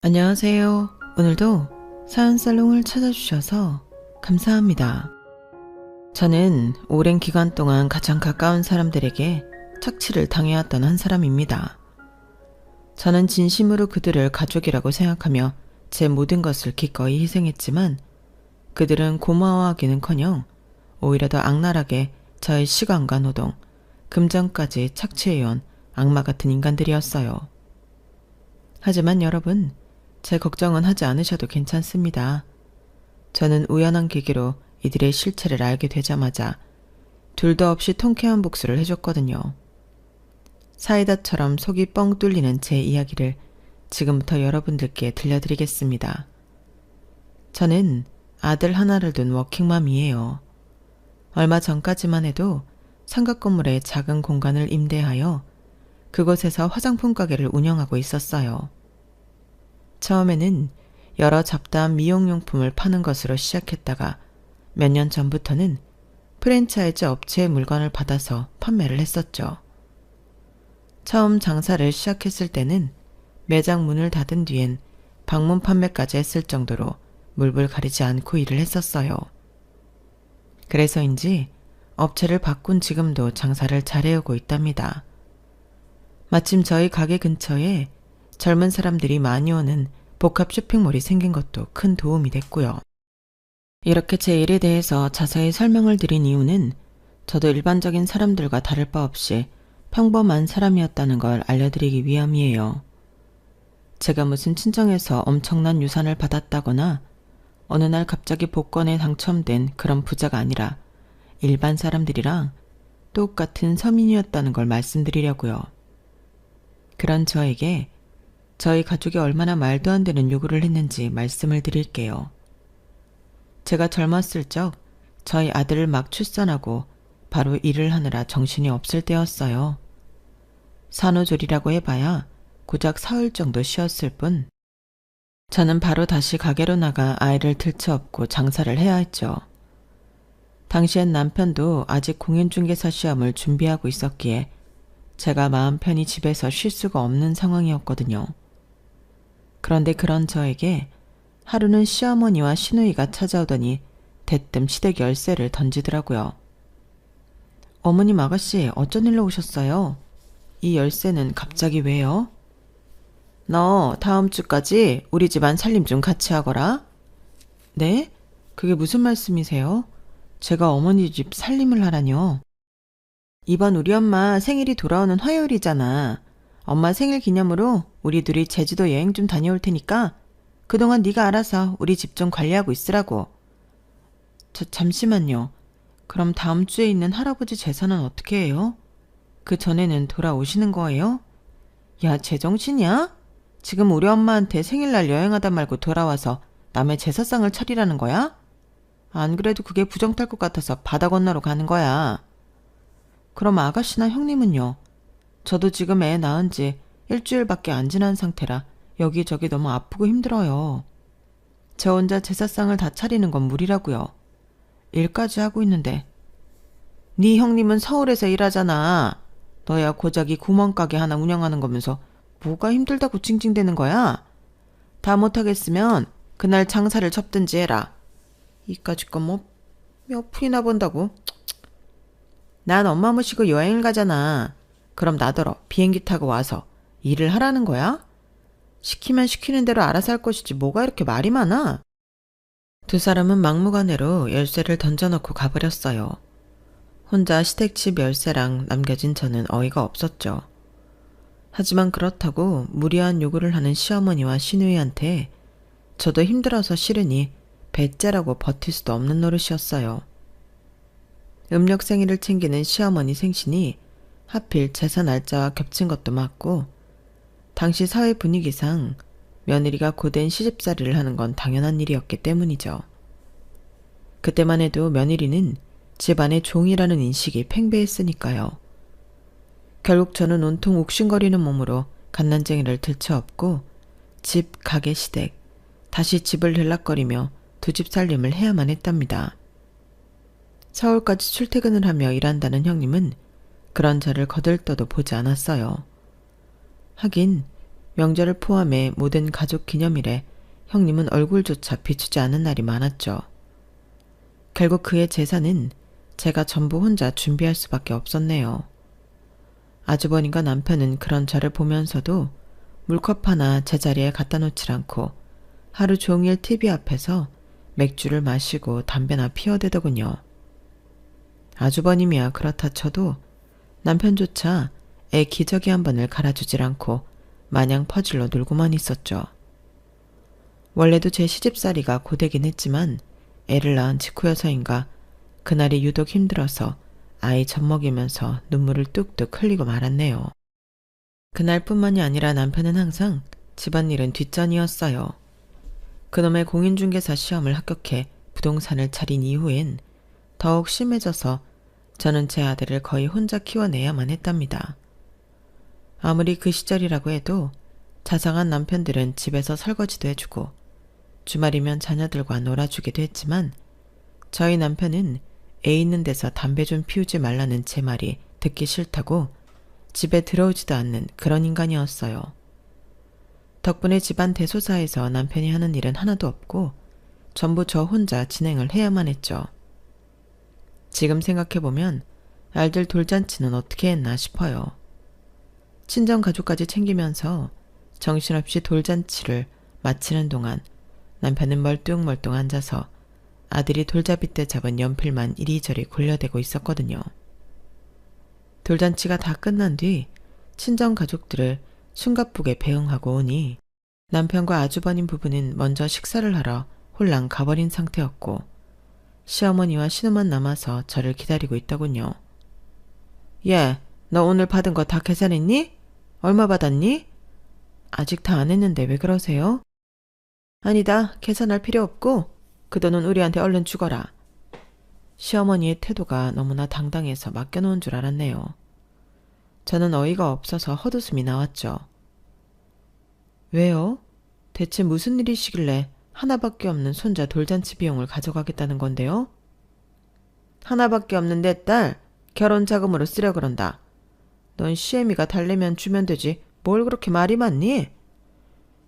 안녕하세요. 오늘도 사연살롱을 찾아주셔서 감사합니다. 저는 오랜 기간 동안 가장 가까운 사람들에게 착취를 당해왔던 한 사람입니다. 저는 진심으로 그들을 가족이라고 생각하며 제 모든 것을 기꺼이 희생했지만 그들은 고마워하기는커녕 오히려 더 악랄하게 저의 시간과 노동, 금전까지 착취해온 악마 같은 인간들이었어요. 하지만 여러분, 제 걱정은 하지 않으셔도 괜찮습니다. 저는 우연한 계기로 이들의 실체를 알게 되자마자 둘도 없이 통쾌한 복수를 해줬거든요. 사이다처럼 속이 뻥 뚫리는 제 이야기를 지금부터 여러분들께 들려드리겠습니다. 저는 아들 하나를 둔 워킹맘이에요. 얼마 전까지만 해도 상가 건물에 작은 공간을 임대하여 그곳에서 화장품 가게를 운영하고 있었어요. 처음에는 여러 잡다한 미용용품을 파는 것으로 시작했다가 몇 년 전부터는 프랜차이즈 업체의 물건을 받아서 판매를 했었죠. 처음 장사를 시작했을 때는 매장 문을 닫은 뒤엔 방문 판매까지 했을 정도로 물불 가리지 않고 일을 했었어요. 그래서인지 업체를 바꾼 지금도 장사를 잘해오고 있답니다. 마침 저희 가게 근처에 젊은 사람들이 많이 오는 복합 쇼핑몰이 생긴 것도 큰 도움이 됐고요. 이렇게 제 일에 대해서 자세히 설명을 드린 이유는 저도 일반적인 사람들과 다를 바 없이 평범한 사람이었다는 걸 알려드리기 위함이에요. 제가 무슨 친정에서 엄청난 유산을 받았다거나 어느 날 갑자기 복권에 당첨된 그런 부자가 아니라 일반 사람들이랑 똑같은 서민이었다는 걸 말씀드리려고요. 그런 저에게 저희 가족이 얼마나 말도 안 되는 요구를 했는지 말씀을 드릴게요. 제가 젊었을 적 저희 아들을 막 출산하고 바로 일을 하느라 정신이 없을 때였어요. 산후조리라고 해봐야 고작 사흘 정도 쉬었을 뿐 저는 바로 다시 가게로 나가 아이를 들쳐업고 장사를 해야 했죠. 당시엔 남편도 아직 공인중개사 시험을 준비하고 있었기에 제가 마음 편히 집에서 쉴 수가 없는 상황이었거든요. 그런데 그런 저에게 하루는 시어머니와 시누이가 찾아오더니 대뜸 시댁 열쇠를 던지더라고요. 어머님 아가씨 어쩐 일로 오셨어요? 이 열쇠는 갑자기 왜요? 너 다음 주까지 우리 집안 살림 좀 같이 하거라. 네? 그게 무슨 말씀이세요? 제가 어머니 집 살림을 하라뇨. 이번 우리 엄마 생일이 돌아오는 화요일이잖아. 엄마 생일 기념으로 우리 둘이 제주도 여행 좀 다녀올 테니까 그동안 네가 알아서 우리 집 좀 관리하고 있으라고. 잠시만요. 그럼 다음 주에 있는 할아버지 제사는 어떻게 해요? 그 전에는 돌아오시는 거예요? 야, 제정신이야? 지금 우리 엄마한테 생일날 여행하다 말고 돌아와서 남의 제사상을 차리라는 거야? 안 그래도 그게 부정 탈 것 같아서 바다 건너러 가는 거야. 그럼 아가씨나 형님은요? 저도 지금 애 낳은 지 일주일밖에 안 지난 상태라 여기저기 너무 아프고 힘들어요. 저 혼자 제사상을 다 차리는 건 무리라고요. 일까지 하고 있는데. 네 형님은 서울에서 일하잖아. 너야 고작이 구멍가게 하나 운영하는 거면서 뭐가 힘들다고 찡찡대는 거야? 다 못하겠으면 그날 장사를 접든지 해라. 이까짓 건 뭐 몇 푼이나 번다고. 난 엄마 모시고 여행을 가잖아. 그럼 나더러 비행기 타고 와서 일을 하라는 거야? 시키면 시키는 대로 알아서 할 것이지 뭐가 이렇게 말이 많아? 두 사람은 막무가내로 열쇠를 던져놓고 가버렸어요. 혼자 시댁집 열쇠랑 남겨진 저는 어이가 없었죠. 하지만 그렇다고 무리한 요구를 하는 시어머니와 시누이한테 저도 힘들어서 싫으니 배째라고 버틸 수도 없는 노릇이었어요. 음력 생일을 챙기는 시어머니 생신이 하필 제사 날짜와 겹친 것도 맞고 당시 사회 분위기상 며느리가 고된 시집살이를 하는 건 당연한 일이었기 때문이죠. 그때만 해도 며느리는 집안의 종이라는 인식이 팽배했으니까요. 결국 저는 온통 욱신거리는 몸으로 갓난쟁이를 들쳐업고 집, 가게, 시댁, 다시 집을 들락거리며 두 집 살림을 해야만 했답니다. 서울까지 출퇴근을 하며 일한다는 형님은 그런 저를 거들떠도 보지 않았어요. 하긴 명절을 포함해 모든 가족 기념일에 형님은 얼굴조차 비추지 않은 날이 많았죠. 결국 그의 제사는 제가 전부 혼자 준비할 수밖에 없었네요. 아주버님과 남편은 그런 저를 보면서도 물컵 하나 제자리에 갖다 놓질 않고 하루 종일 TV 앞에서 맥주를 마시고 담배나 피워대더군요. 아주버님이야 그렇다 쳐도 남편조차 애 기저귀 한 번을 갈아주질 않고 마냥 퍼질러 놀고만 있었죠. 원래도 제 시집살이가 고되긴 했지만 애를 낳은 직후여서인가 그날이 유독 힘들어서 아이 젖먹이면서 눈물을 뚝뚝 흘리고 말았네요. 그날뿐만이 아니라 남편은 항상 집안일은 뒷전이었어요. 그놈의 공인중개사 시험을 합격해 부동산을 차린 이후엔 더욱 심해져서 저는 제 아들을 거의 혼자 키워내야만 했답니다. 아무리 그 시절이라고 해도 자상한 남편들은 집에서 설거지도 해주고 주말이면 자녀들과 놀아주기도 했지만 저희 남편은 애 있는 데서 담배 좀 피우지 말라는 제 말이 듣기 싫다고 집에 들어오지도 않는 그런 인간이었어요. 덕분에 집안 대소사에서 남편이 하는 일은 하나도 없고 전부 저 혼자 진행을 해야만 했죠. 지금 생각해보면 알들 돌잔치는 어떻게 했나 싶어요. 친정 가족까지 챙기면서 정신없이 돌잔치를 마치는 동안 남편은 멀뚱멀뚱 앉아서 아들이 돌잡이 때 잡은 연필만 이리저리 굴려대고 있었거든요. 돌잔치가 다 끝난 뒤 친정 가족들을 숨가쁘게 배웅하고 오니 남편과 아주버님 부부는 먼저 식사를 하러 홀랑 가버린 상태였고 시어머니와 신우만 남아서 저를 기다리고 있더군요. 얘, 너 오늘 받은 거 다 계산했니? 얼마 받았니? 아직 다 안 했는데 왜 그러세요? 아니다, 계산할 필요 없고 그 돈은 우리한테 얼른 주거라. 시어머니의 태도가 너무나 당당해서 맡겨놓은 줄 알았네요. 저는 어이가 없어서 헛웃음이 나왔죠. 왜요? 대체 무슨 일이시길래 하나밖에 없는 손자 돌잔치 비용을 가져가겠다는 건데요? 하나밖에 없는 내 딸 결혼 자금으로 쓰려 그런다. 넌 시애미가 달래면 주면 되지 뭘 그렇게 말이 많니?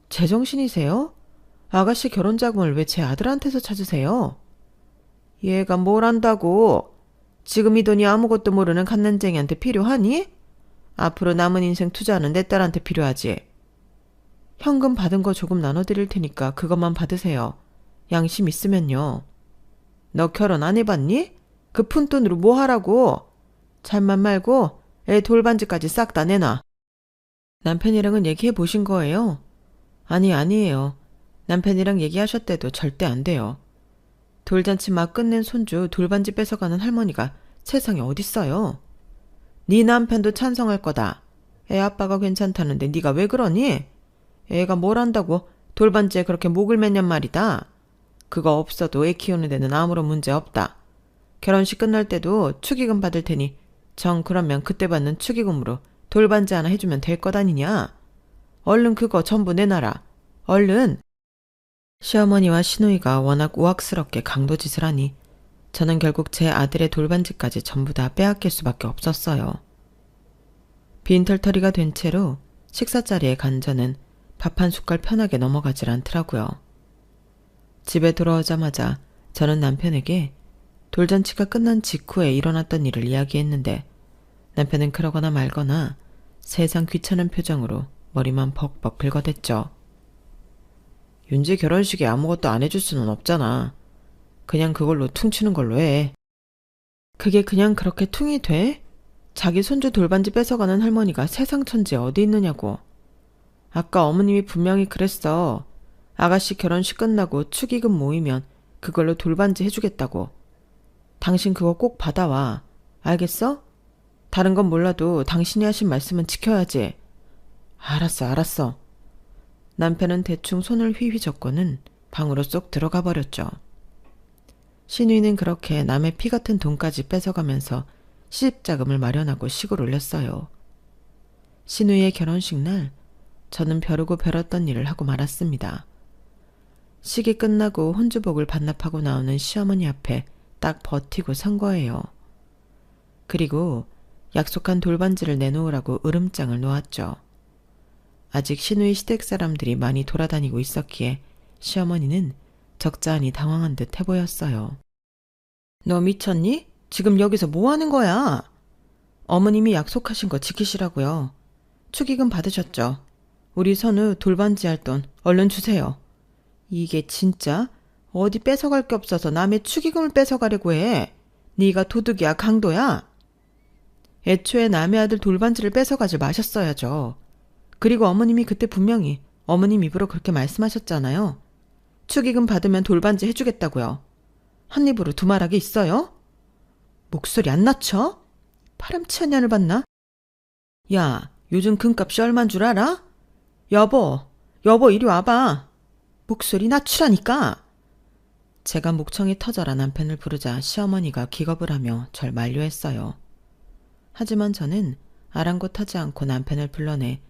제정신이세요? 아가씨 결혼 자금을 왜 제 아들한테서 찾으세요? 얘가 뭘 안다고? 지금 이 돈이 아무것도 모르는 갓난쟁이한테 필요하니? 앞으로 남은 인생 투자하는 내 딸한테 필요하지. 현금 받은 거 조금 나눠드릴 테니까 그것만 받으세요. 양심 있으면요. 너 결혼 안 해봤니? 그 푼돈으로 뭐 하라고? 잘만 말고 애 돌반지까지 싹 다 내놔. 남편이랑은 얘기해 보신 거예요? 아니에요. 남편이랑 얘기하셨대도 절대 안 돼요. 돌잔치 막 끝낸 손주 돌반지 뺏어가는 할머니가 세상에 어딨어요. 네 남편도 찬성할 거다. 애 아빠가 괜찮다는데 네가 왜 그러니? 애가 뭘 안다고 돌반지에 그렇게 목을 맸냔 말이다. 그거 없어도 애 키우는 데는 아무런 문제 없다. 결혼식 끝날 때도 축의금 받을 테니 정 그러면 그때 받는 축의금으로 돌반지 하나 해주면 될 것 아니냐. 얼른 그거 전부 내놔라. 얼른. 시어머니와 시누이가 워낙 우악스럽게 강도짓을 하니 저는 결국 제 아들의 돌반지까지 전부 다 빼앗길 수밖에 없었어요. 빈털터리가 된 채로 식사자리에 간 저는 밥 한 숟갈 편하게 넘어가질 않더라고요. 집에 돌아오자마자 저는 남편에게 돌잔치가 끝난 직후에 일어났던 일을 이야기했는데 남편은 그러거나 말거나 세상 귀찮은 표정으로 머리만 벅벅 긁어댔죠. 윤지 결혼식에 아무것도 안 해줄 수는 없잖아. 그냥 그걸로 퉁치는 걸로 해. 그게 그냥 그렇게 퉁이 돼? 자기 손주 돌반지 뺏어가는 할머니가 세상 천지에 어디 있느냐고. 아까 어머님이 분명히 그랬어. 아가씨 결혼식 끝나고 축의금 모이면 그걸로 돌반지 해주겠다고. 당신 그거 꼭 받아와. 알겠어? 다른 건 몰라도 당신이 하신 말씀은 지켜야지. 알았어. 남편은 대충 손을 휘휘젓고는 방으로 쏙 들어가 버렸죠. 신우이는 그렇게 남의 피 같은 돈까지 뺏어가면서 시집자금을 마련하고 식을 올렸어요. 신우이의 결혼식 날 저는 벼르고 벼렀던 일을 하고 말았습니다. 식이 끝나고 혼주복을 반납하고 나오는 시어머니 앞에 딱 버티고 선 거예요. 그리고 약속한 돌반지를 내놓으라고 으름장을 놓았죠. 아직 시누이 시댁 사람들이 많이 돌아다니고 있었기에 시어머니는 적잖이 당황한 듯 해보였어요. 너 미쳤니? 지금 여기서 뭐 하는 거야? 어머님이 약속하신 거 지키시라고요. 축의금 받으셨죠? 우리 선우 돌반지 할 돈 얼른 주세요. 이게 진짜 어디 뺏어갈 게 없어서 남의 축의금을 뺏어가려고 해. 네가 도둑이야 강도야? 애초에 남의 아들 돌반지를 뺏어가지 마셨어야죠. 그리고 어머님이 그때 분명히 어머님 입으로 그렇게 말씀하셨잖아요. 축의금 받으면 돌반지 해주겠다고요. 한 입으로 두 말하기 있어요? 목소리 안 낮춰? 파렴치한 년을 봤나? 야, 요즘 금값이 얼만 줄 알아? 여보 이리 와봐. 목소리 낮추라니까. 제가 목청이 터져라 남편을 부르자 시어머니가 기겁을 하며 절 만류했어요. 하지만 저는 아랑곳하지 않고 남편을 불러내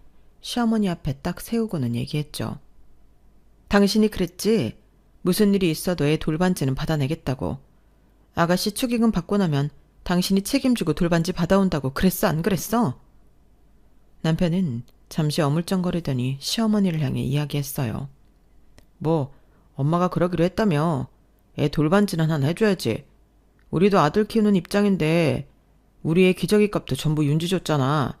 시어머니 앞에 딱 세우고는 얘기했죠. 당신이 그랬지? 무슨 일이 있어도 애 돌반지는 받아내겠다고. 아가씨 축의금 받고 나면 당신이 책임지고 돌반지 받아온다고 그랬어 안 그랬어? 남편은 잠시 어물쩡거리더니 시어머니를 향해 이야기했어요. 뭐 엄마가 그러기로 했다며. 애 돌반지는 하나 해줘야지. 우리도 아들 키우는 입장인데 우리 애 기저귀 값도 전부 윤지 줬잖아.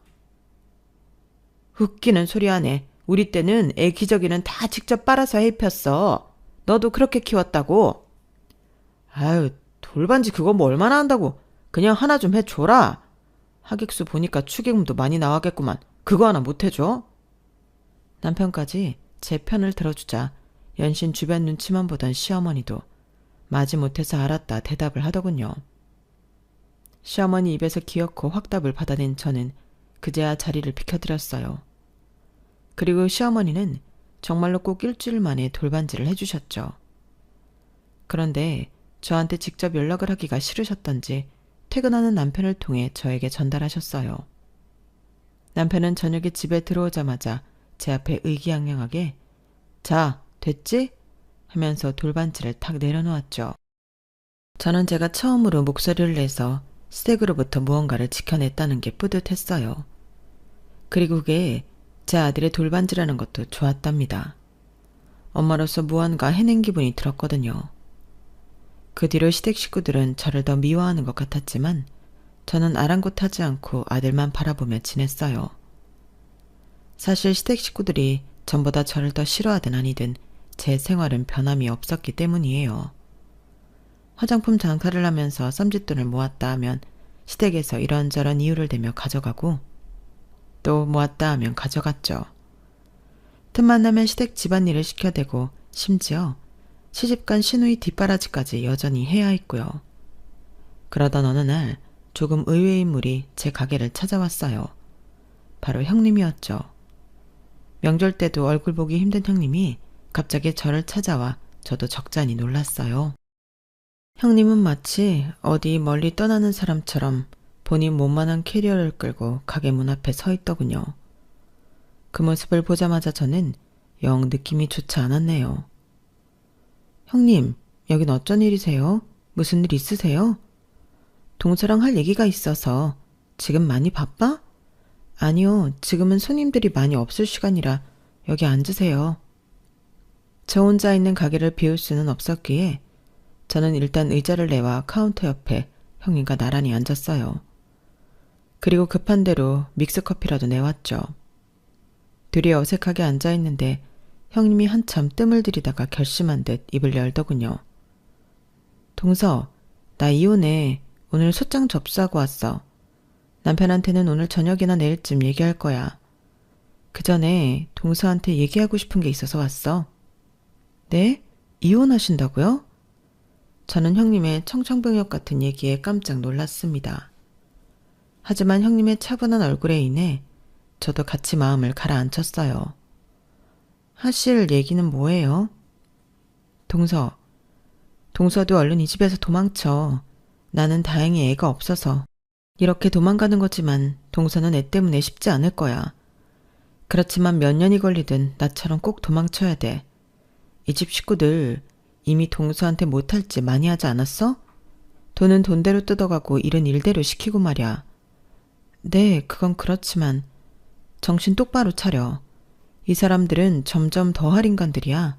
웃기는 소리 하네. 우리 때는 애 기저귀는 다 직접 빨아서 해 입혔어. 너도 그렇게 키웠다고? 아유, 돌반지 그거 뭐 얼마나 한다고. 그냥 하나 좀 해줘라. 하객수 보니까 축의금도 많이 나가겠구만. 그거 하나 못 해줘? 남편까지 제 편을 들어주자 연신 주변 눈치만 보던 시어머니도 마지못해서 알았다 대답을 하더군요. 시어머니 입에서 기어코 확답을 받아낸 저는 그제야 자리를 비켜드렸어요. 그리고 시어머니는 정말로 꼭 일주일 만에 돌반지를 해주셨죠. 그런데 저한테 직접 연락을 하기가 싫으셨던지 퇴근하는 남편을 통해 저에게 전달하셨어요. 남편은 저녁에 집에 들어오자마자 제 앞에 의기양양하게 자, 됐지? 하면서 돌반지를 탁 내려놓았죠. 저는 제가 처음으로 목소리를 내서 시댁으로부터 무언가를 지켜냈다는 게 뿌듯했어요. 그리고 그게 제 아들의 돌반지라는 것도 좋았답니다. 엄마로서 무언가 해낸 기분이 들었거든요. 그 뒤로 시댁 식구들은 저를 더 미워하는 것 같았지만 저는 아랑곳하지 않고 아들만 바라보며 지냈어요. 사실 시댁 식구들이 전보다 저를 더 싫어하든 아니든 제 생활은 변함이 없었기 때문이에요. 화장품 장사를 하면서 쌈짓돈을 모았다 하면 시댁에서 이런저런 이유를 대며 가져가고 또 모았다 하면 가져갔죠. 틈만 나면 시댁 집안일을 시켜대고 심지어 시집간 시누이 뒷바라지까지 여전히 해야 했고요. 그러던 어느 날 조금 의외의 인물이 제 가게를 찾아왔어요. 바로 형님이었죠. 명절 때도 얼굴 보기 힘든 형님이 갑자기 저를 찾아와 저도 적잖이 놀랐어요. 형님은 마치 어디 멀리 떠나는 사람처럼 본인 몸만한 캐리어를 끌고 가게 문 앞에 서 있더군요. 그 모습을 보자마자 저는 영 느낌이 좋지 않았네요. 형님, 여긴 어쩐 일이세요? 무슨 일 있으세요? 동서랑 할 얘기가 있어서. 지금 많이 바빠? 아니요, 지금은 손님들이 많이 없을 시간이라 여기 앉으세요. 저 혼자 있는 가게를 비울 수는 없었기에 저는 일단 의자를 내와 카운터 옆에 형님과 나란히 앉았어요. 그리고 급한 대로 믹스커피라도 내왔죠. 둘이 어색하게 앉아있는데 형님이 한참 뜸을 들이다가 결심한 듯 입을 열더군요. 동서, 나 이혼해. 오늘 소장 접수하고 왔어. 남편한테는 오늘 저녁이나 내일쯤 얘기할 거야. 그 전에 동서한테 얘기하고 싶은 게 있어서 왔어. 네? 이혼하신다고요? 저는 형님의 청천벽력 같은 얘기에 깜짝 놀랐습니다. 하지만 형님의 차분한 얼굴에 인해 저도 같이 마음을 가라앉혔어요. 하실 얘기는 뭐예요? 동서도 얼른 이 집에서 도망쳐. 나는 다행히 애가 없어서. 이렇게 도망가는 거지만 동서는 애 때문에 쉽지 않을 거야. 그렇지만 몇 년이 걸리든 나처럼 꼭 도망쳐야 돼. 이 집 식구들 이미 동서한테 못할 짓 많이 하지 않았어? 돈은 돈대로 뜯어가고 일은 일대로 시키고 말이야. 네, 그건 그렇지만 정신 똑바로 차려. 이 사람들은 점점 더할 인간들이야.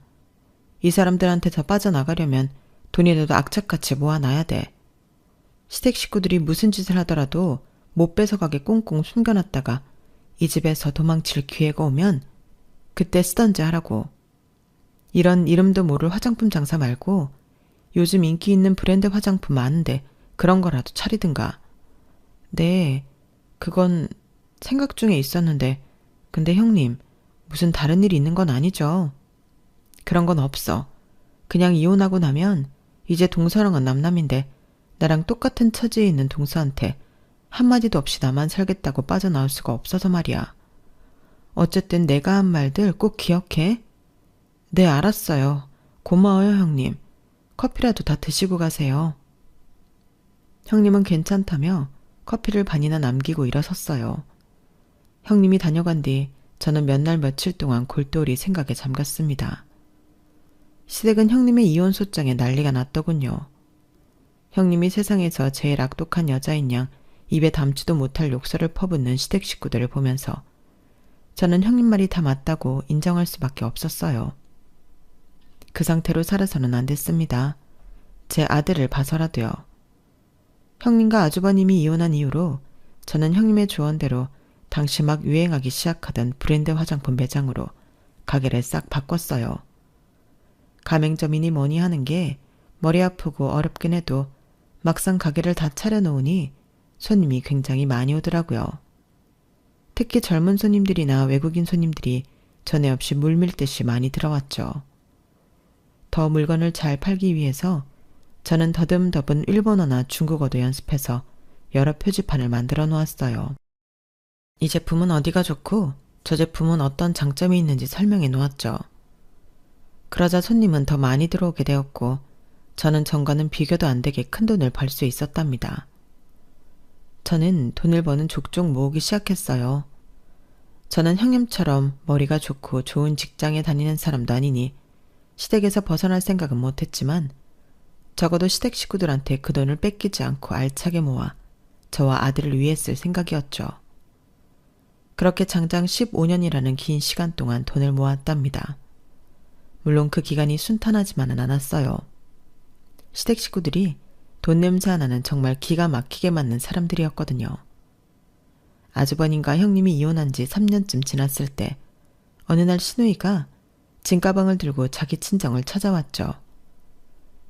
이 사람들한테서 빠져나가려면 돈이라도 악착같이 모아놔야 돼. 시댁 식구들이 무슨 짓을 하더라도 못 뺏어가게 꽁꽁 숨겨놨다가 이 집에서 도망칠 기회가 오면 그때 쓰던지 하라고. 이런 이름도 모를 화장품 장사 말고 요즘 인기 있는 브랜드 화장품 많은데 그런 거라도 차리든가. 네, 그건 생각 중에 있었는데 근데 형님, 무슨 다른 일이 있는 건 아니죠? 그런 건 없어. 그냥 이혼하고 나면 이제 동서랑은 남남인데 나랑 똑같은 처지에 있는 동서한테 한마디도 없이 나만 살겠다고 빠져나올 수가 없어서 말이야. 어쨌든 내가 한 말들 꼭 기억해. 네, 알았어요. 고마워요, 형님. 커피라도 다 드시고 가세요. 형님은 괜찮다며 커피를 반이나 남기고 일어섰어요. 형님이 다녀간 뒤 저는 몇 날 며칠 동안 골똘히 생각에 잠겼습니다. 시댁은 형님의 이혼 소장에 난리가 났더군요. 형님이 세상에서 제일 악독한 여자인 양 입에 담지도 못할 욕설을 퍼붓는 시댁 식구들을 보면서 저는 형님 말이 다 맞다고 인정할 수밖에 없었어요. 그 상태로 살아서는 안 됐습니다. 제 아들을 봐서라도요. 형님과 아주버님이 이혼한 이후로 저는 형님의 조언대로 당시 막 유행하기 시작하던 브랜드 화장품 매장으로 가게를 싹 바꿨어요. 가맹점이니 뭐니 하는 게 머리 아프고 어렵긴 해도 막상 가게를 다 차려놓으니 손님이 굉장히 많이 오더라고요. 특히 젊은 손님들이나 외국인 손님들이 전에 없이 물밀듯이 많이 들어왔죠. 더 물건을 잘 팔기 위해서 저는 더듬더듬 일본어나 중국어도 연습해서 여러 표지판을 만들어 놓았어요. 이 제품은 어디가 좋고 저 제품은 어떤 장점이 있는지 설명해 놓았죠. 그러자 손님은 더 많이 들어오게 되었고 저는 전과는 비교도 안 되게 큰 돈을 벌 수 있었답니다. 저는 돈을 버는 족족 모으기 시작했어요. 저는 형님처럼 머리가 좋고 좋은 직장에 다니는 사람도 아니니 시댁에서 벗어날 생각은 못했지만 적어도 시댁 식구들한테 그 돈을 뺏기지 않고 알차게 모아 저와 아들을 위해 쓸 생각이었죠. 그렇게 장장 15년이라는 긴 시간 동안 돈을 모았답니다. 물론 그 기간이 순탄하지만은 않았어요. 시댁 식구들이 돈 냄새 하나는 정말 기가 막히게 맞는 사람들이었거든요. 아주버님과 형님이 이혼한 지 3년쯤 지났을 때 어느 날 시누이가 짐가방을 들고 자기 친정을 찾아왔죠.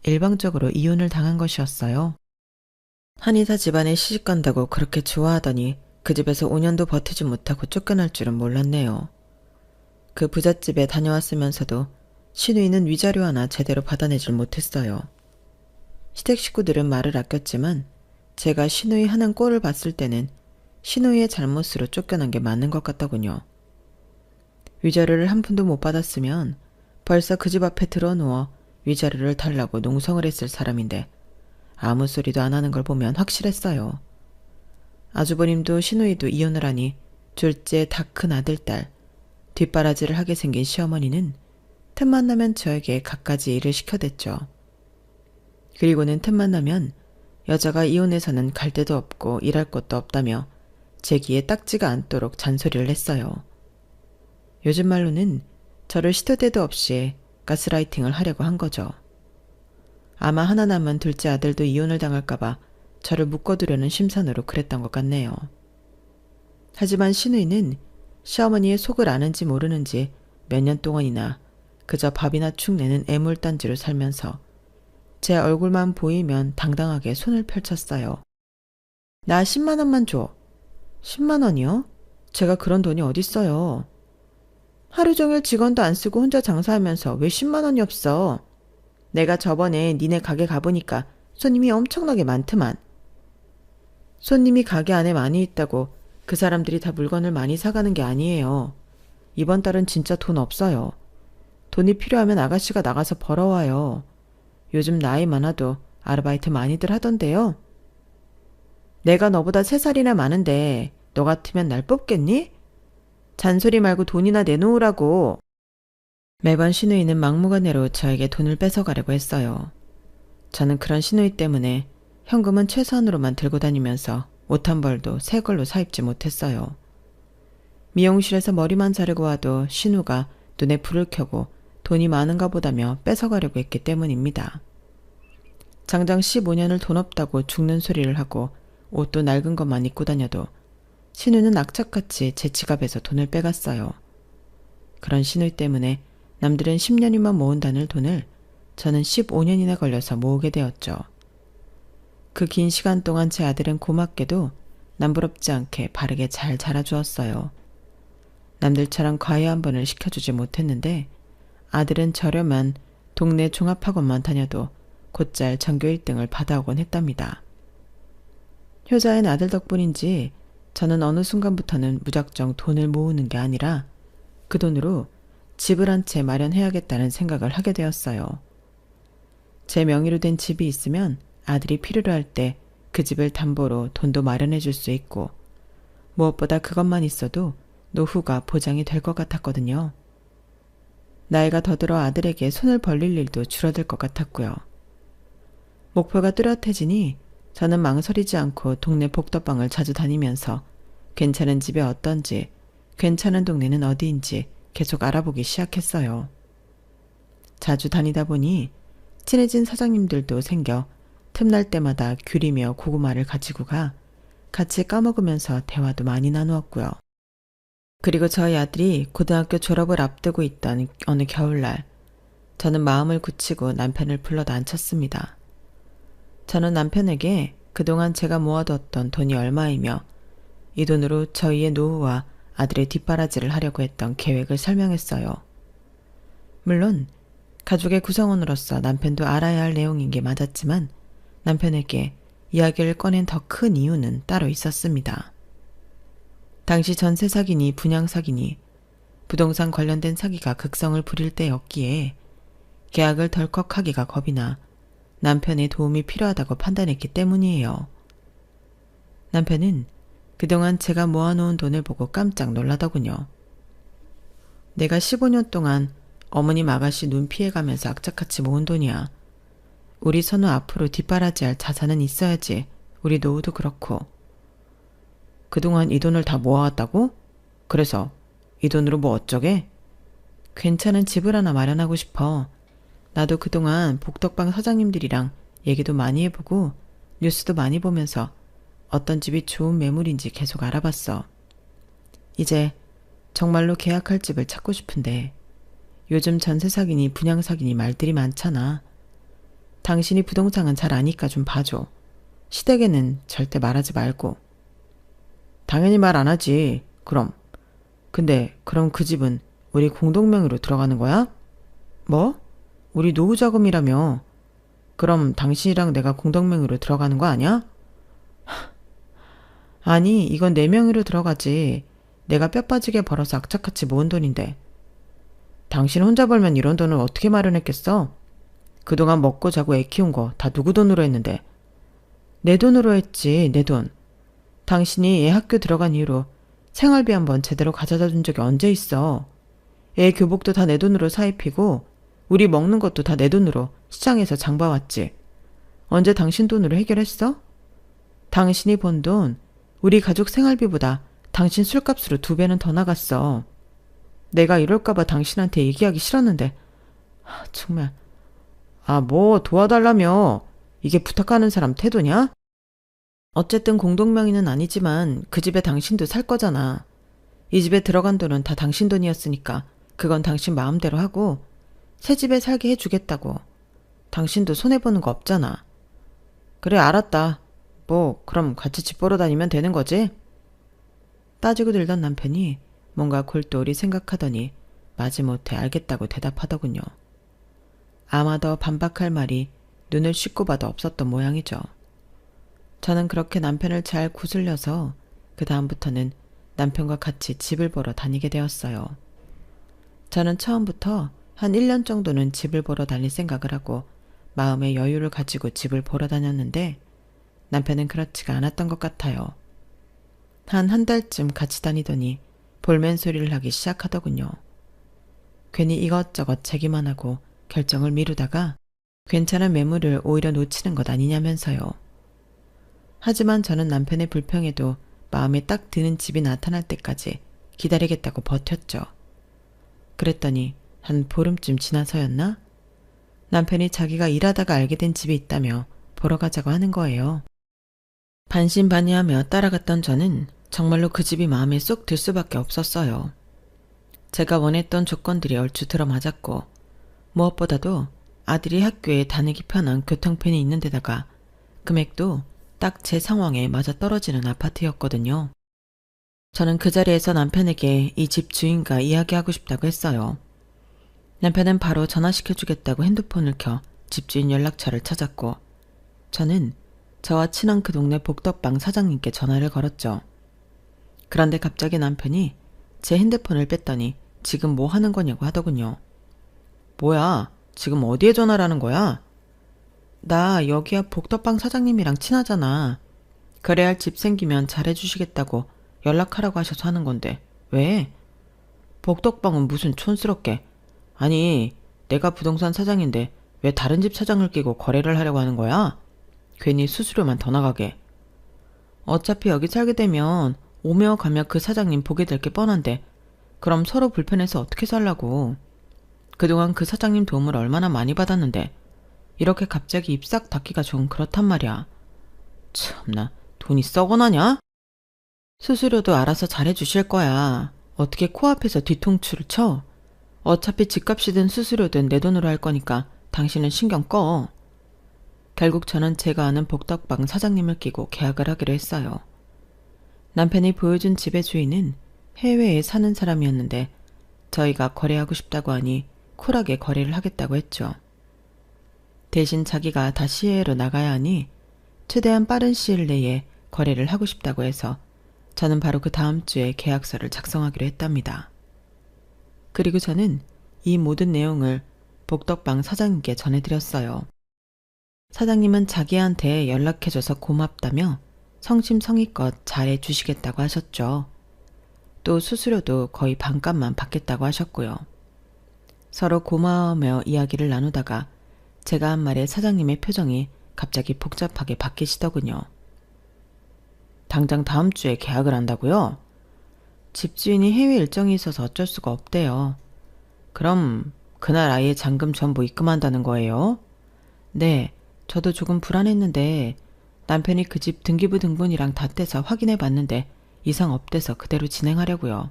일방적으로 이혼을 당한 것이었어요. 한의사 집안에 시집간다고 그렇게 좋아하더니 그 집에서 5년도 버티지 못하고 쫓겨날 줄은 몰랐네요. 그 부잣집에 다녀왔으면서도 시누이는 위자료 하나 제대로 받아내질 못했어요. 시댁 식구들은 말을 아꼈지만 제가 시누이 하는 꼴을 봤을 때는 시누이의 잘못으로 쫓겨난 게 맞는 것 같더군요. 위자료를 한 푼도 못 받았으면 벌써 그 집 앞에 들어누워 위자료를 달라고 농성을 했을 사람인데 아무 소리도 안 하는 걸 보면 확실했어요. 아주버님도 시누이도 이혼을 하니 둘째 다 큰 아들, 딸, 뒷바라지를 하게 생긴 시어머니는 틈만 나면 저에게 갖가지 일을 시켜댔죠. 그리고는 틈만 나면 여자가 이혼해서는 갈 데도 없고 일할 곳도 없다며 제 귀에 딱지가 않도록 잔소리를 했어요. 요즘 말로는 저를 시도 때도 없이 가스라이팅을 하려고 한 거죠. 아마 하나 남은 둘째 아들도 이혼을 당할까봐 저를 묶어두려는 심산으로 그랬던 것 같네요. 하지만 시누이는 시어머니의 속을 아는지 모르는지 몇 년 동안이나 그저 밥이나 축 내는 애물단지로 살면서 제 얼굴만 보이면 당당하게 손을 펼쳤어요. 나 10만 원만 줘. 10만 원이요? 제가 그런 돈이 어딨어요. 하루 종일 직원도 안 쓰고 혼자 장사하면서 왜 10만 원이 없어? 내가 저번에 니네 가게 가보니까 손님이 엄청나게 많더만. 손님이 가게 안에 많이 있다고 그 사람들이 다 물건을 많이 사가는 게 아니에요. 이번 달은 진짜 돈 없어요. 돈이 필요하면 아가씨가 나가서 벌어와요. 요즘 나이 많아도 아르바이트 많이들 하던데요. 내가 너보다 3살이나 많은데 너 같으면 날 뽑겠니? 잔소리 말고 돈이나 내놓으라고. 매번 시누이는 막무가내로 저에게 돈을 뺏어가려고 했어요. 저는 그런 시누이 때문에 현금은 최소한으로만 들고 다니면서 옷 한 벌도 새 걸로 사입지 못했어요. 미용실에서 머리만 자르고 와도 신우가 눈에 불을 켜고 돈이 많은가 보다며 뺏어가려고 했기 때문입니다. 장장 15년을 돈 없다고 죽는 소리를 하고 옷도 낡은 것만 입고 다녀도 신우는 악착같이 제 지갑에서 돈을 빼갔어요. 그런 신우 때문에 남들은 10년이면 모은다는 돈을 저는 15년이나 걸려서 모으게 되었죠. 그 긴 시간 동안 제 아들은 고맙게도 남부럽지 않게 바르게 잘 자라주었어요. 남들처럼 과외 한 번을 시켜주지 못했는데 아들은 저렴한 동네 종합학원만 다녀도 곧잘 전교 1등을 받아오곤 했답니다. 효자인 아들 덕분인지 저는 어느 순간부터는 무작정 돈을 모으는 게 아니라 그 돈으로 집을 한 채 마련해야겠다는 생각을 하게 되었어요. 제 명의로 된 집이 있으면 아들이 필요로 할 때 그 집을 담보로 돈도 마련해 줄 수 있고 무엇보다 그것만 있어도 노후가 보장이 될 것 같았거든요. 나이가 더 들어 아들에게 손을 벌릴 일도 줄어들 것 같았고요. 목표가 뚜렷해지니 저는 망설이지 않고 동네 복덕방을 자주 다니면서 괜찮은 집이 어떤지, 괜찮은 동네는 어디인지 계속 알아보기 시작했어요. 자주 다니다 보니 친해진 사장님들도 생겨 틈날 때마다 귤이며 고구마를 가지고 가 같이 까먹으면서 대화도 많이 나누었고요. 그리고 저희 아들이 고등학교 졸업을 앞두고 있던 어느 겨울날 저는 마음을 굳히고 남편을 불러다 앉혔습니다. 저는 남편에게 그동안 제가 모아뒀던 돈이 얼마이며 이 돈으로 저희의 노후와 아들의 뒷바라지를 하려고 했던 계획을 설명했어요. 물론 가족의 구성원으로서 남편도 알아야 할 내용인 게 맞았지만 남편에게 이야기를 꺼낸 더 큰 이유는 따로 있었습니다. 당시 전세 사기니 분양 사기니 부동산 관련된 사기가 극성을 부릴 때였기에 계약을 덜컥 하기가 겁이 나 남편의 도움이 필요하다고 판단했기 때문이에요. 남편은 그동안 제가 모아놓은 돈을 보고 깜짝 놀라더군요. 내가 15년 동안 어머님 아가씨 눈 피해가면서 악착같이 모은 돈이야. 우리 선우 앞으로 뒷바라지할 자산은 있어야지. 우리 노후도 그렇고. 그동안 이 돈을 다 모아왔다고? 그래서 이 돈으로 뭐 어쩌게? 괜찮은 집을 하나 마련하고 싶어. 나도 그동안 복덕방 사장님들이랑 얘기도 많이 해보고 뉴스도 많이 보면서 어떤 집이 좋은 매물인지 계속 알아봤어. 이제 정말로 계약할 집을 찾고 싶은데 요즘 전세 사기니 분양 사기니 말들이 많잖아. 당신이 부동산은 잘 아니까 좀 봐줘. 시댁에는 절대 말하지 말고. 당연히 말 안 하지. 그럼. 근데 그럼 그 집은 우리 공동명의로 들어가는 거야? 뭐? 우리 노후 자금이라며. 그럼 당신이랑 내가 공동명의로 들어가는 거 아니야? 아니, 이건 내 명의로 들어가지. 내가 뼈 빠지게 벌어서 악착같이 모은 돈인데. 당신 혼자 벌면 이런 돈을 어떻게 마련했겠어? 그동안 먹고 자고 애 키운 거 다 누구 돈으로 했는데. 내 돈으로 했지, 내 돈. 당신이 애 학교 들어간 이후로 생활비 한번 제대로 가져다 준 적이 언제 있어. 애 교복도 다 내 돈으로 사 입히고 우리 먹는 것도 다 내 돈으로 시장에서 장 봐왔지. 언제 당신 돈으로 해결했어? 당신이 번 돈 우리 가족 생활비보다 당신 술값으로 2배는 더 나갔어. 내가 이럴까봐 당신한테 얘기하기 싫었는데 정말. 뭐 도와달라며. 이게 부탁하는 사람 태도냐? 어쨌든 공동명의는 아니지만 그 집에 당신도 살 거잖아. 이 집에 들어간 돈은 다 당신 돈이었으니까 그건 당신 마음대로 하고 새 집에 살게 해주겠다고. 당신도 손해보는 거 없잖아. 그래, 알았다. 뭐 그럼 같이 집 보러 다니면 되는 거지? 따지고 들던 남편이 뭔가 골똘히 생각하더니 마지못해 알겠다고 대답하더군요. 아마도 반박할 말이 눈을 씻고 봐도 없었던 모양이죠. 저는 그렇게 남편을 잘 구슬려서 그 다음부터는 남편과 같이 집을 보러 다니게 되었어요. 저는 처음부터 한 1년 정도는 집을 보러 다닐 생각을 하고 마음의 여유를 가지고 집을 보러 다녔는데 남편은 그렇지가 않았던 것 같아요. 한 달쯤 같이 다니더니 볼멘 소리를 하기 시작하더군요. 괜히 이것저것 제기만 하고 결정을 미루다가 괜찮은 매물을 오히려 놓치는 것 아니냐면서요. 하지만 저는 남편의 불평에도 마음에 딱 드는 집이 나타날 때까지 기다리겠다고 버텼죠. 그랬더니 한 보름쯤 지나서였나? 남편이 자기가 일하다가 알게 된 집이 있다며 보러 가자고 하는 거예요. 반신반의하며 따라갔던 저는 정말로 그 집이 마음에 쏙 들 수밖에 없었어요. 제가 원했던 조건들이 얼추 들어맞았고 무엇보다도 아들이 학교에 다니기 편한 교통편이 있는 데다가 금액도 딱 제 상황에 맞아떨어지는 아파트였거든요. 저는 그 자리에서 남편에게 이 집 주인과 이야기하고 싶다고 했어요. 남편은 바로 전화시켜주겠다고 핸드폰을 켜 집주인 연락처를 찾았고 저는 저와 친한 그 동네 복덕방 사장님께 전화를 걸었죠. 그런데 갑자기 남편이 제 핸드폰을 뺐더니 지금 뭐 하는 거냐고 하더군요. 뭐야? 지금 어디에 전화를 하는 거야? 나 여기야 복덕방 사장님이랑 친하잖아. 그래야 할 집 생기면 잘해주시겠다고 연락하라고 하셔서 하는 건데 왜? 복덕방은 무슨 촌스럽게. 아니 내가 부동산 사장인데 왜 다른 집 사장을 끼고 거래를 하려고 하는 거야? 괜히 수수료만 더 나가게. 어차피 여기 살게 되면 오며 가며 그 사장님 보게 될 게 뻔한데 그럼 서로 불편해서 어떻게 살라고. 그동안 그 사장님 도움을 얼마나 많이 받았는데 이렇게 갑자기 입 싹 닫기가 좀 그렇단 말이야. 참나 돈이 썩어나냐? 수수료도 알아서 잘해주실 거야. 어떻게 코앞에서 뒤통수를 쳐? 어차피 집값이든 수수료든 내 돈으로 할 거니까 당신은 신경 꺼. 결국 저는 제가 아는 복덕방 사장님을 끼고 계약을 하기로 했어요. 남편이 보여준 집의 주인은 해외에 사는 사람이었는데 저희가 거래하고 싶다고 하니 쿨하게 거래를 하겠다고 했죠. 대신 자기가 다시 해외로 나가야 하니 최대한 빠른 시일 내에 거래를 하고 싶다고 해서 저는 바로 그 다음 주에 계약서를 작성하기로 했답니다. 그리고 저는 이 모든 내용을 복덕방 사장님께 전해드렸어요. 사장님은 자기한테 연락해줘서 고맙다며 성심성의껏 잘해주시겠다고 하셨죠. 또 수수료도 거의 반값만 받겠다고 하셨고요. 서로 고마워하며 이야기를 나누다가 제가 한 말에 사장님의 표정이 갑자기 복잡하게 바뀌시더군요. 당장 다음 주에 계약을 한다고요? 집주인이 해외 일정이 있어서 어쩔 수가 없대요. 그럼 그날 아예 잔금 전부 입금한다는 거예요? 네, 저도 조금 불안했는데 남편이 그 집 등기부 등본이랑 다 떼서 확인해 봤는데 이상 없대서 그대로 진행하려고요.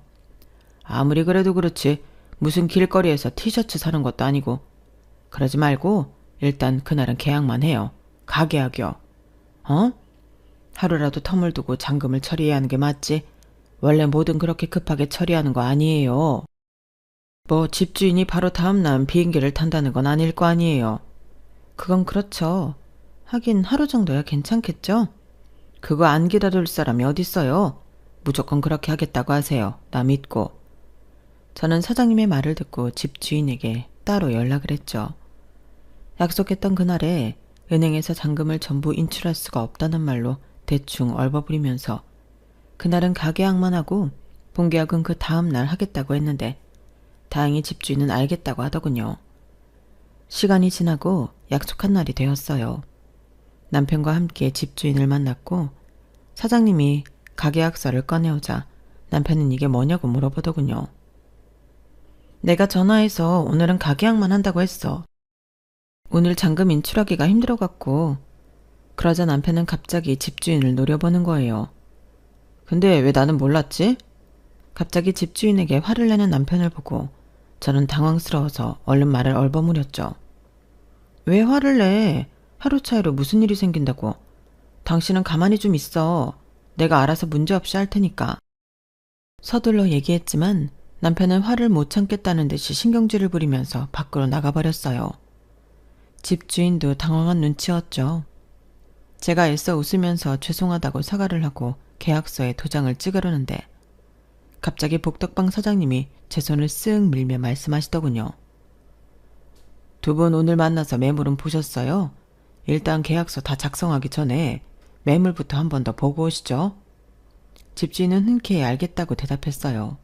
아무리 그래도 그렇지 무슨 길거리에서 티셔츠 사는 것도 아니고. 그러지 말고 일단 그날은 계약만 해요. 가계약이요. 어? 하루라도 텀을 두고 잔금을 처리해야 하는 게 맞지. 원래 뭐든 그렇게 급하게 처리하는 거 아니에요. 뭐 집주인이 바로 다음날 비행기를 탄다는 건 아닐 거 아니에요. 그건 그렇죠. 하긴 하루 정도야 괜찮겠죠? 그거 안 기다릴 사람이 어딨어요. 무조건 그렇게 하겠다고 하세요. 나 믿고. 저는 사장님의 말을 듣고 집주인에게 따로 연락을 했죠. 약속했던 그날에 은행에서 잔금을 전부 인출할 수가 없다는 말로 대충 얼버무리면서 그날은 가계약만 하고 본계약은 그 다음날 하겠다고 했는데 다행히 집주인은 알겠다고 하더군요. 시간이 지나고 약속한 날이 되었어요. 남편과 함께 집주인을 만났고 사장님이 가계약서를 꺼내오자 남편은 이게 뭐냐고 물어보더군요. 내가 전화해서 오늘은 가계약만 한다고 했어. 오늘 잔금 인출하기가 힘들어갖고. 그러자 남편은 갑자기 집주인을 노려보는 거예요. 근데 왜 나는 몰랐지? 갑자기 집주인에게 화를 내는 남편을 보고 저는 당황스러워서 얼른 말을 얼버무렸죠. 왜 화를 내? 하루 차이로 무슨 일이 생긴다고. 당신은 가만히 좀 있어. 내가 알아서 문제없이 할 테니까. 서둘러 얘기했지만 남편은 화를 못 참겠다는 듯이 신경질을 부리면서 밖으로 나가버렸어요. 집주인도 당황한 눈치였죠. 제가 애써 웃으면서 죄송하다고 사과를 하고 계약서에 도장을 찍으려는데 갑자기 복덕방 사장님이 제 손을 쓱 밀며 말씀하시더군요. 두 분 오늘 만나서 매물은 보셨어요? 일단 계약서 다 작성하기 전에 매물부터 한 번 더 보고 오시죠. 집주인은 흔쾌히 알겠다고 대답했어요.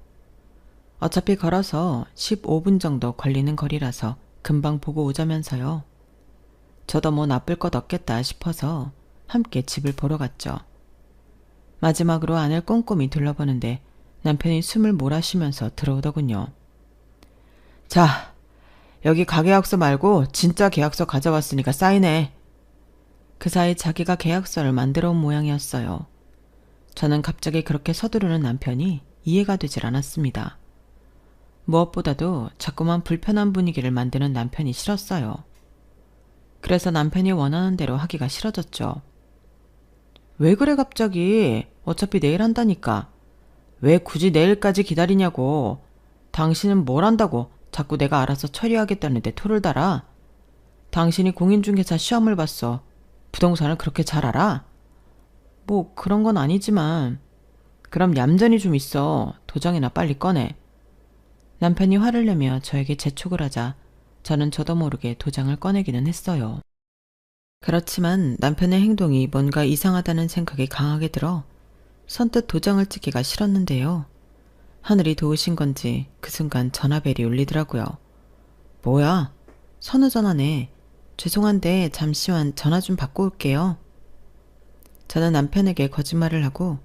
어차피 걸어서 15분 정도 걸리는 거리라서 금방 보고 오자면서요. 저도 뭐 나쁠 것 없겠다 싶어서 함께 집을 보러 갔죠. 마지막으로 안을 꼼꼼히 둘러보는데 남편이 숨을 몰아쉬면서 들어오더군요. 자, 여기 가계약서 말고 진짜 계약서 가져왔으니까 사인해. 그 사이 자기가 계약서를 만들어 온 모양이었어요. 저는 갑자기 그렇게 서두르는 남편이 이해가 되질 않았습니다. 무엇보다도 자꾸만 불편한 분위기를 만드는 남편이 싫었어요. 그래서 남편이 원하는 대로 하기가 싫어졌죠. 왜 그래 갑자기? 어차피 내일 한다니까. 왜 굳이 내일까지 기다리냐고. 당신은 뭘 한다고 자꾸 내가 알아서 처리하겠다는데 토를 달아. 당신이 공인중개사 시험을 봤어. 부동산을 그렇게 잘 알아? 뭐 그런 건 아니지만. 그럼 얌전히 좀 있어. 도장이나 빨리 꺼내. 남편이 화를 내며 저에게 재촉을 하자 저는 저도 모르게 도장을 꺼내기는 했어요. 그렇지만 남편의 행동이 뭔가 이상하다는 생각이 강하게 들어 선뜻 도장을 찍기가 싫었는데요. 하늘이 도우신 건지 그 순간 전화벨이 울리더라고요. 뭐야? 선우 전화네. 죄송한데 잠시만 전화 좀 받고 올게요. 저는 남편에게 거짓말을 하고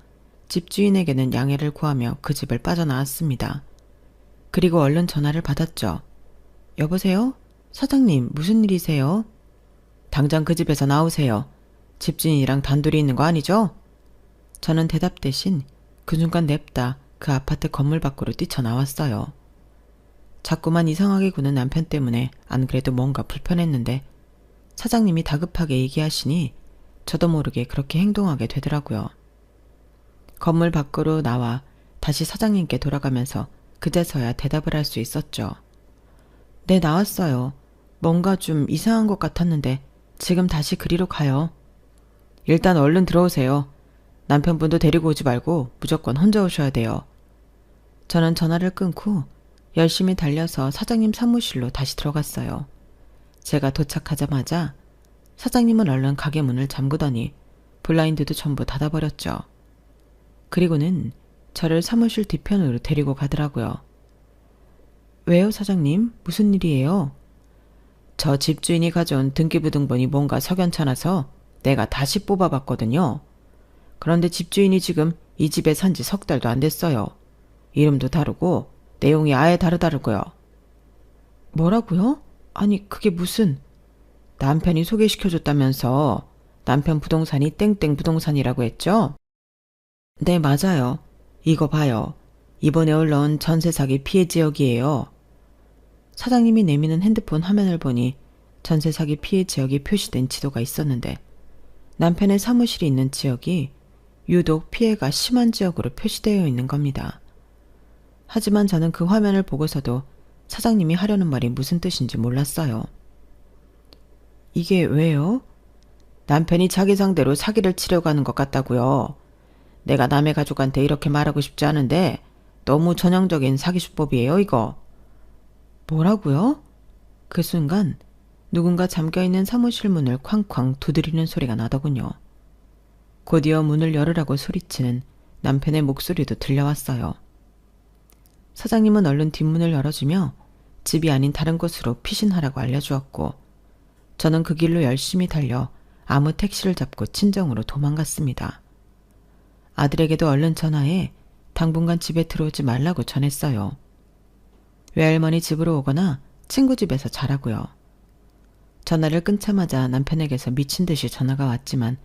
집주인에게는 양해를 구하며 그 집을 빠져나왔습니다. 그리고 얼른 전화를 받았죠. 여보세요? 사장님, 무슨 일이세요? 당장 그 집에서 나오세요. 집주인이랑 단둘이 있는 거 아니죠? 저는 대답 대신 그 순간 냅다 그 아파트 건물 밖으로 뛰쳐나왔어요. 자꾸만 이상하게 구는 남편 때문에 안 그래도 뭔가 불편했는데 사장님이 다급하게 얘기하시니 저도 모르게 그렇게 행동하게 되더라고요. 건물 밖으로 나와 다시 사장님께 돌아가면서 그제서야 대답을 할 수 있었죠. 네, 나왔어요. 뭔가 좀 이상한 것 같았는데 지금 다시 그리로 가요. 일단 얼른 들어오세요. 남편분도 데리고 오지 말고 무조건 혼자 오셔야 돼요. 저는 전화를 끊고 열심히 달려서 사장님 사무실로 다시 들어갔어요. 제가 도착하자마자 사장님은 얼른 가게 문을 잠그더니 블라인드도 전부 닫아버렸죠. 그리고는 저를 사무실 뒤편으로 데리고 가더라고요. 왜요, 사장님? 무슨 일이에요? 저 집주인이 가져온 등기부등본이 뭔가 석연찮아서 내가 다시 뽑아봤거든요. 그런데 집주인이 지금 이 집에 산 지 석 달도 안 됐어요. 이름도 다르고 내용이 아예 다르다고요. 뭐라고요? 아니 그게 무슨... 남편이 소개시켜줬다면서. 남편 부동산이 땡땡 부동산이라고 했죠? 네, 맞아요. 이거 봐요. 이번에 올라온 전세 사기 피해 지역이에요. 사장님이 내미는 핸드폰 화면을 보니 전세 사기 피해 지역이 표시된 지도가 있었는데 남편의 사무실이 있는 지역이 유독 피해가 심한 지역으로 표시되어 있는 겁니다. 하지만 저는 그 화면을 보고서도 사장님이 하려는 말이 무슨 뜻인지 몰랐어요. 이게 왜요? 남편이 자기 상대로 사기를 치려고 하는 것 같다고요. 내가 남의 가족한테 이렇게 말하고 싶지 않은데 너무 전형적인 사기 수법이에요, 이거. 뭐라고요? 그 순간 누군가 잠겨있는 사무실 문을 쾅쾅 두드리는 소리가 나더군요. 곧이어 문을 열으라고 소리치는 남편의 목소리도 들려왔어요. 사장님은 얼른 뒷문을 열어주며 집이 아닌 다른 곳으로 피신하라고 알려주었고 저는 그 길로 열심히 달려 아무 택시를 잡고 친정으로 도망갔습니다. 아들에게도 얼른 전화해 당분간 집에 들어오지 말라고 전했어요. 외할머니 집으로 오거나 친구 집에서 자라고요. 전화를 끊자마자 남편에게서 미친 듯이 전화가 왔지만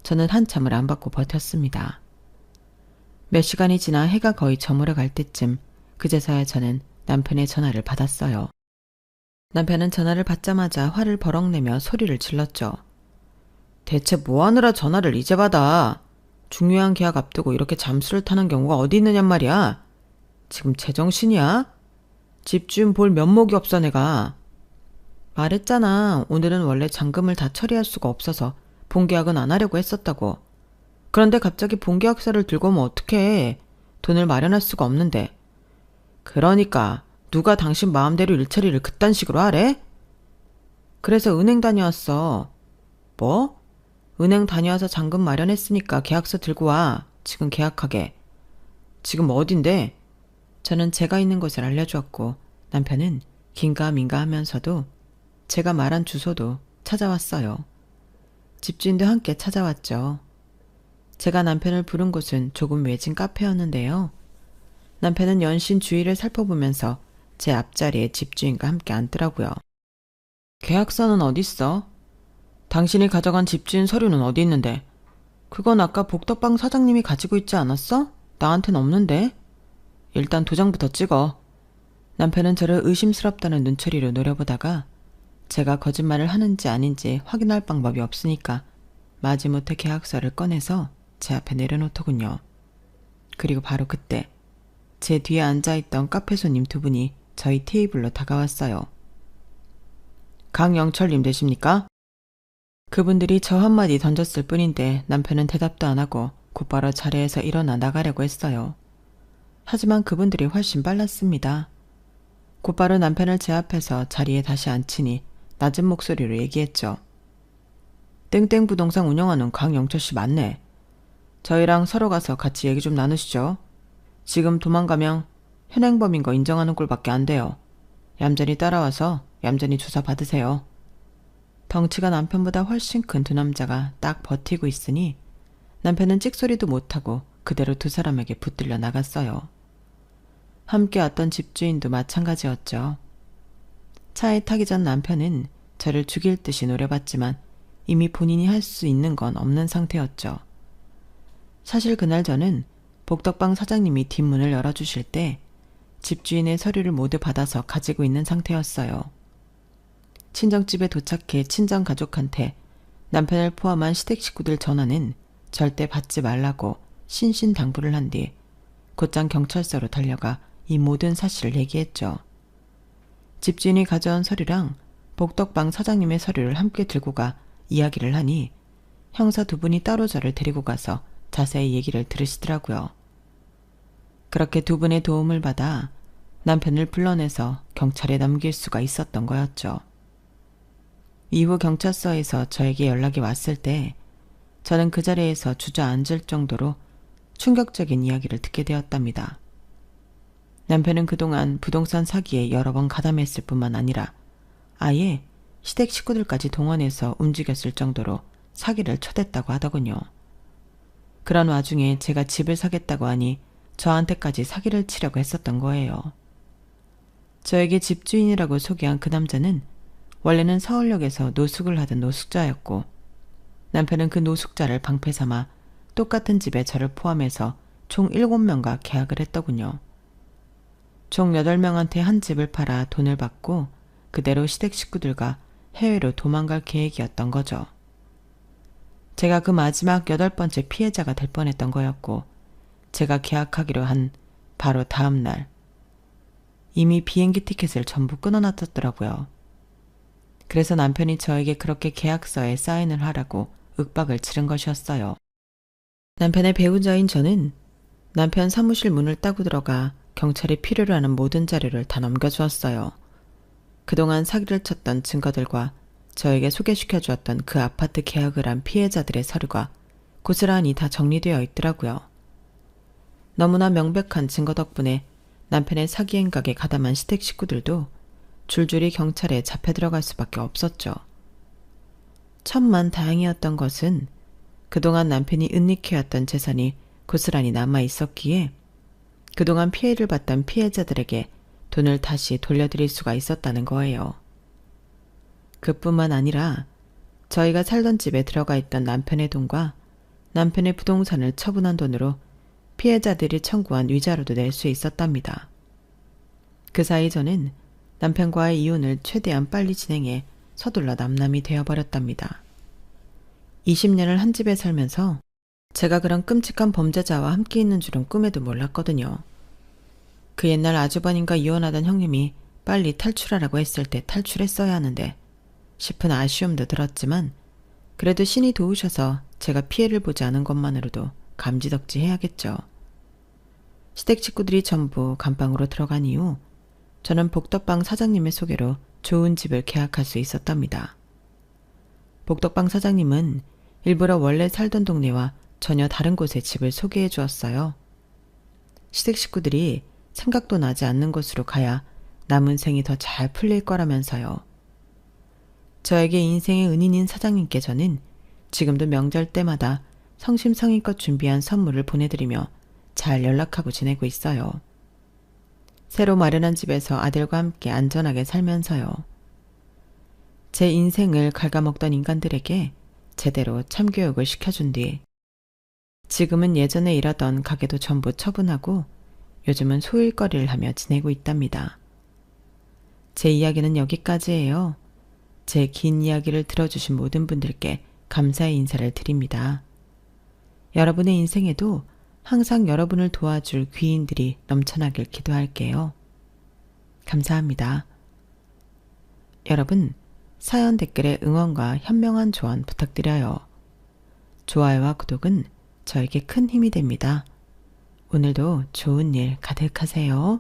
저는 한참을 안 받고 버텼습니다. 몇 시간이 지나 해가 거의 저물어 갈 때쯤 그제서야 저는 남편의 전화를 받았어요. 남편은 전화를 받자마자 화를 버럭 내며 소리를 질렀죠. 대체 뭐하느라 전화를 이제 받아? 중요한 계약 앞두고 이렇게 잠수를 타는 경우가 어디 있느냔 말이야. 지금 제정신이야? 집주인 볼 면목이 없어 내가. 말했잖아. 오늘은 원래 잔금을 다 처리할 수가 없어서 본계약은 안 하려고 했었다고. 그런데 갑자기 본계약서를 들고 오면 어떡해. 돈을 마련할 수가 없는데. 그러니까 누가 당신 마음대로 일처리를 그딴 식으로 하래? 그래서 은행 다녀왔어. 뭐? 은행 다녀와서 잔금 마련했으니까 계약서 들고 와. 지금 계약하게. 지금 어딘데? 저는 제가 있는 곳을 알려주었고 남편은 긴가민가 하면서도 제가 말한 주소도 찾아왔어요. 집주인도 함께 찾아왔죠. 제가 남편을 부른 곳은 조금 외진 카페였는데요. 남편은 연신 주위를 살펴보면서 제 앞자리에 집주인과 함께 앉더라고요. 계약서는 어딨어? 당신이 가져간 집주인 서류는 어디 있는데? 그건 아까 복덕방 사장님이 가지고 있지 않았어? 나한텐 없는데? 일단 도장부터 찍어. 남편은 저를 의심스럽다는 눈초리로 노려보다가 제가 거짓말을 하는지 아닌지 확인할 방법이 없으니까 마지못해 계약서를 꺼내서 제 앞에 내려놓더군요. 그리고 바로 그때 제 뒤에 앉아있던 카페 손님 두 분이 저희 테이블로 다가왔어요. 강영철님 되십니까? 그분들이 저 한마디 던졌을 뿐인데 남편은 대답도 안 하고 곧바로 자리에서 일어나 나가려고 했어요. 하지만 그분들이 훨씬 빨랐습니다. 곧바로 남편을 제 앞에서 자리에 다시 앉히니 낮은 목소리로 얘기했죠. 땡땡 부동산 운영하는 강영철 씨 맞네. 저희랑 서로 가서 같이 얘기 좀 나누시죠. 지금 도망가면 현행범인 거 인정하는 꼴밖에 안 돼요. 얌전히 따라와서 얌전히 조사 받으세요. 덩치가 남편보다 훨씬 큰 두 남자가 딱 버티고 있으니 남편은 찍소리도 못하고 그대로 두 사람에게 붙들려 나갔어요. 함께 왔던 집주인도 마찬가지였죠. 차에 타기 전 남편은 저를 죽일 듯이 노려봤지만 이미 본인이 할 수 있는 건 없는 상태였죠. 사실 그날 저는 복덕방 사장님이 뒷문을 열어주실 때 집주인의 서류를 모두 받아서 가지고 있는 상태였어요. 친정집에 도착해 친정 가족한테 남편을 포함한 시댁 식구들 전화는 절대 받지 말라고 신신당부를 한 뒤 곧장 경찰서로 달려가 이 모든 사실을 얘기했죠. 집주인이 가져온 서류랑 복덕방 사장님의 서류를 함께 들고 가 이야기를 하니 형사 두 분이 따로 저를 데리고 가서 자세히 얘기를 들으시더라고요. 그렇게 두 분의 도움을 받아 남편을 불러내서 경찰에 넘길 수가 있었던 거였죠. 이후 경찰서에서 저에게 연락이 왔을 때 저는 그 자리에서 주저앉을 정도로 충격적인 이야기를 듣게 되었답니다. 남편은 그동안 부동산 사기에 여러 번 가담했을 뿐만 아니라 아예 시댁 식구들까지 동원해서 움직였을 정도로 사기를 쳐댔다고 하더군요. 그런 와중에 제가 집을 사겠다고 하니 저한테까지 사기를 치려고 했었던 거예요. 저에게 집주인이라고 소개한 그 남자는 원래는 서울역에서 노숙을 하던 노숙자였고 남편은 그 노숙자를 방패 삼아 똑같은 집에 저를 포함해서 총 7명과 계약을 했더군요. 총 8명한테 한 집을 팔아 돈을 받고 그대로 시댁 식구들과 해외로 도망갈 계획이었던 거죠. 제가 그 마지막 8번째 피해자가 될 뻔했던 거였고 제가 계약하기로 한 바로 다음 날 이미 비행기 티켓을 전부 끊어놨었더라고요. 그래서 남편이 저에게 그렇게 계약서에 사인을 하라고 윽박을 치른 것이었어요. 남편의 배우자인 저는 남편 사무실 문을 따고 들어가 경찰이 필요로 하는 모든 자료를 다 넘겨주었어요. 그동안 사기를 쳤던 증거들과 저에게 소개시켜 주었던 그 아파트 계약을 한 피해자들의 서류가 고스란히 다 정리되어 있더라고요. 너무나 명백한 증거 덕분에 남편의 사기 행각에 가담한 시댁 식구들도 줄줄이 경찰에 잡혀 들어갈 수밖에 없었죠. 천만 다행이었던 것은 그동안 남편이 은닉해왔던 재산이 고스란히 남아 있었기에 그동안 피해를 봤던 피해자들에게 돈을 다시 돌려드릴 수가 있었다는 거예요. 그뿐만 아니라 저희가 살던 집에 들어가 있던 남편의 돈과 남편의 부동산을 처분한 돈으로 피해자들이 청구한 위자료도 낼 수 있었답니다. 그 사이 저는 남편과의 이혼을 최대한 빨리 진행해 서둘러 남남이 되어버렸답니다. 20년을 한 집에 살면서 제가 그런 끔찍한 범죄자와 함께 있는 줄은 꿈에도 몰랐거든요. 그 옛날 아주버님과 이혼하던 형님이 빨리 탈출하라고 했을 때 탈출했어야 하는데 싶은 아쉬움도 들었지만 그래도 신이 도우셔서 제가 피해를 보지 않은 것만으로도 감지덕지 해야겠죠. 시댁 식구들이 전부 감방으로 들어간 이후 저는 복덕방 사장님의 소개로 좋은 집을 계약할 수 있었답니다. 복덕방 사장님은 일부러 원래 살던 동네와 전혀 다른 곳에 집을 소개해 주었어요. 시댁 식구들이 생각도 나지 않는 곳으로 가야 남은 생이 더 잘 풀릴 거라면서요. 저에게 인생의 은인인 사장님께 저는 지금도 명절 때마다 성심성의껏 준비한 선물을 보내드리며 잘 연락하고 지내고 있어요. 새로 마련한 집에서 아들과 함께 안전하게 살면서요. 제 인생을 갉아먹던 인간들에게 제대로 참교육을 시켜준 뒤 지금은 예전에 일하던 가게도 전부 처분하고 요즘은 소일거리를 하며 지내고 있답니다. 제 이야기는 여기까지예요. 제 긴 이야기를 들어주신 모든 분들께 감사의 인사를 드립니다. 여러분의 인생에도 항상 여러분을 도와줄 귀인들이 넘쳐나길 기도할게요. 감사합니다. 여러분, 사연 댓글에 응원과 현명한 조언 부탁드려요. 좋아요와 구독은 저에게 큰 힘이 됩니다. 오늘도 좋은 일 가득하세요.